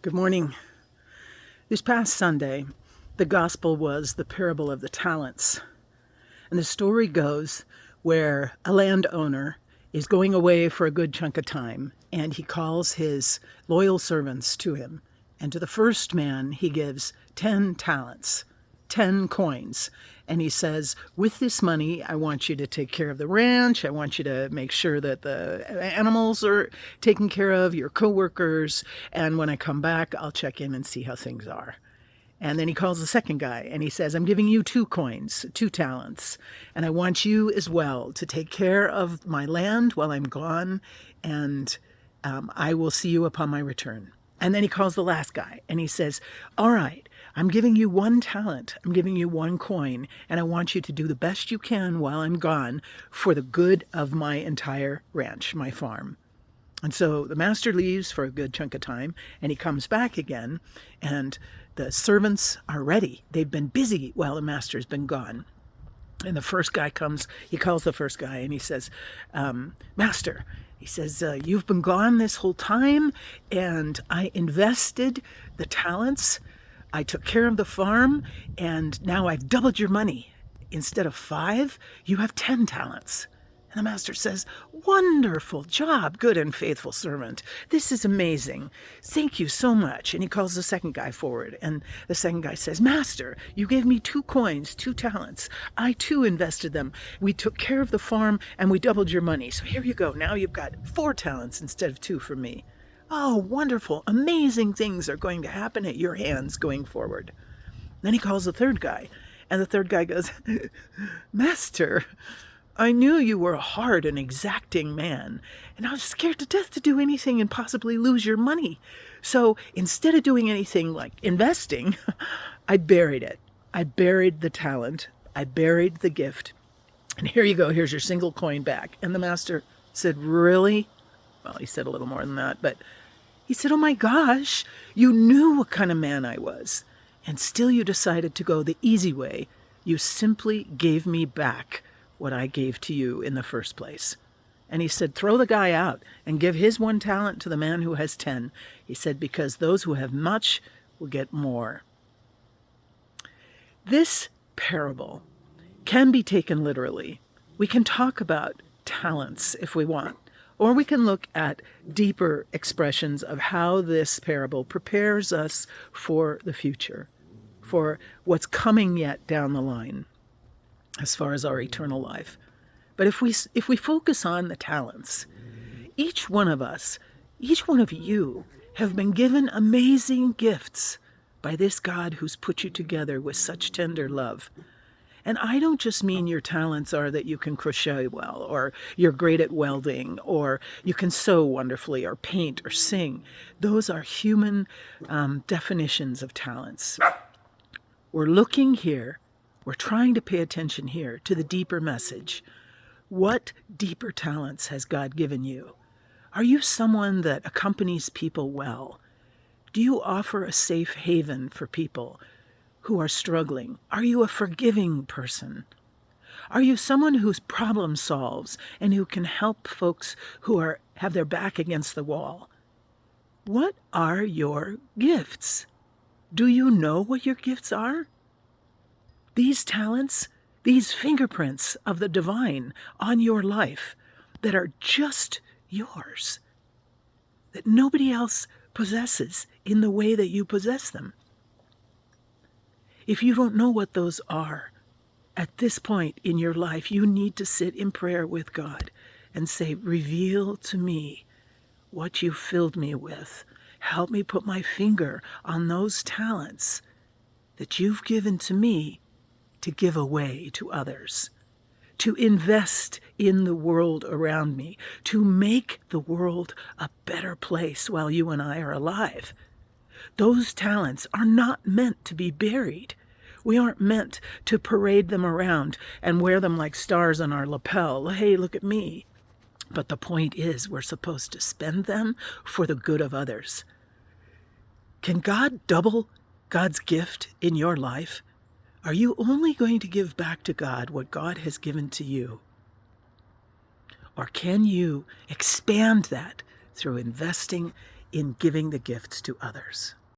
Good morning. This past Sunday, the gospel was the parable of the talents. And the story goes where a landowner is going away for a good chunk of time, and he calls his loyal servants to him. And to the first man, he gives 10 talents, 10 coins. And he says, with this money, I want you to take care of the ranch. I want you to make sure that the animals are taken care of, your coworkers. And when I come back, I'll check in and see how things are. And then he calls the second guy and he says, I'm giving you 2 coins, 2 talents. And I want you as well to take care of my land while I'm gone. And I will see you upon my return. And then he calls the last guy and he says, all right, I'm giving you 1 talent. I'm giving you 1 coin. And I want you to do the best you can while I'm gone for the good of my entire ranch, my farm. And so the master leaves for a good chunk of time, and he comes back again, and the servants are ready. They've been busy while the master's been gone. And the first guy comes, he calls the first guy, and he says, Master, he says, you've been gone this whole time, and I invested the talents. I took care of the farm, and now I've doubled your money. Instead of 5, you have 10 talents. And the master says, wonderful job, good and faithful servant. This is amazing. Thank you so much. And he calls the second guy forward. And the second guy says, Master, you gave me 2 coins, 2 talents. I too invested them. We took care of the farm and we doubled your money. So here you go. Now you've got 4 talents instead of 2 from me. Oh, wonderful. Amazing things are going to happen at your hands going forward. Then he calls the third guy. And the third guy goes, Master, I knew you were a hard and exacting man, and I was scared to death to do anything and possibly lose your money. So instead of doing anything like investing, I buried it. I buried the talent. I buried the gift. And here you go. Here's your single coin back. And the master said, really? Well, he said a little more than that, but he said, oh my gosh, you knew what kind of man I was. And still you decided to go the easy way. You simply gave me back what I gave to you in the first place. And he said, throw the guy out and give his 1 talent to the man who has 10. He said, because those who have much will get more. This parable can be taken literally. We can talk about talents if we want, or we can look at deeper expressions of how this parable prepares us for the future, for what's coming yet down the line, as far as our eternal life. But if we focus on the talents, each one of us, each one of you, have been given amazing gifts by this God who's put you together with such tender love. And I don't just mean your talents are that you can crochet well, or you're great at welding, or you can sew wonderfully, or paint, or sing. Those are human definitions of talents. We're looking here. We're trying to pay attention here to the deeper message. What deeper talents has God given you? Are you someone that accompanies people well? Do you offer a safe haven for people who are struggling? Are you a forgiving person? Are you someone who problem solves and who can help folks who have their back against the wall? What are your gifts? Do you know what your gifts are? These talents, these fingerprints of the divine on your life that are just yours, that nobody else possesses in the way that you possess them. If you don't know what those are, at this point in your life, you need to sit in prayer with God and say, reveal to me what you filled me with. Help me put my finger on those talents that you've given to me to give away to others, to invest in the world around me, to make the world a better place while you and I are alive. Those talents are not meant to be buried. We aren't meant to parade them around and wear them like stars on our lapel. Hey, look at me. But the point is, we're supposed to spend them for the good of others. Can God double God's gift in your life? Are you only going to give back to God what God has given to you? Or can you expand that through investing in giving the gifts to others.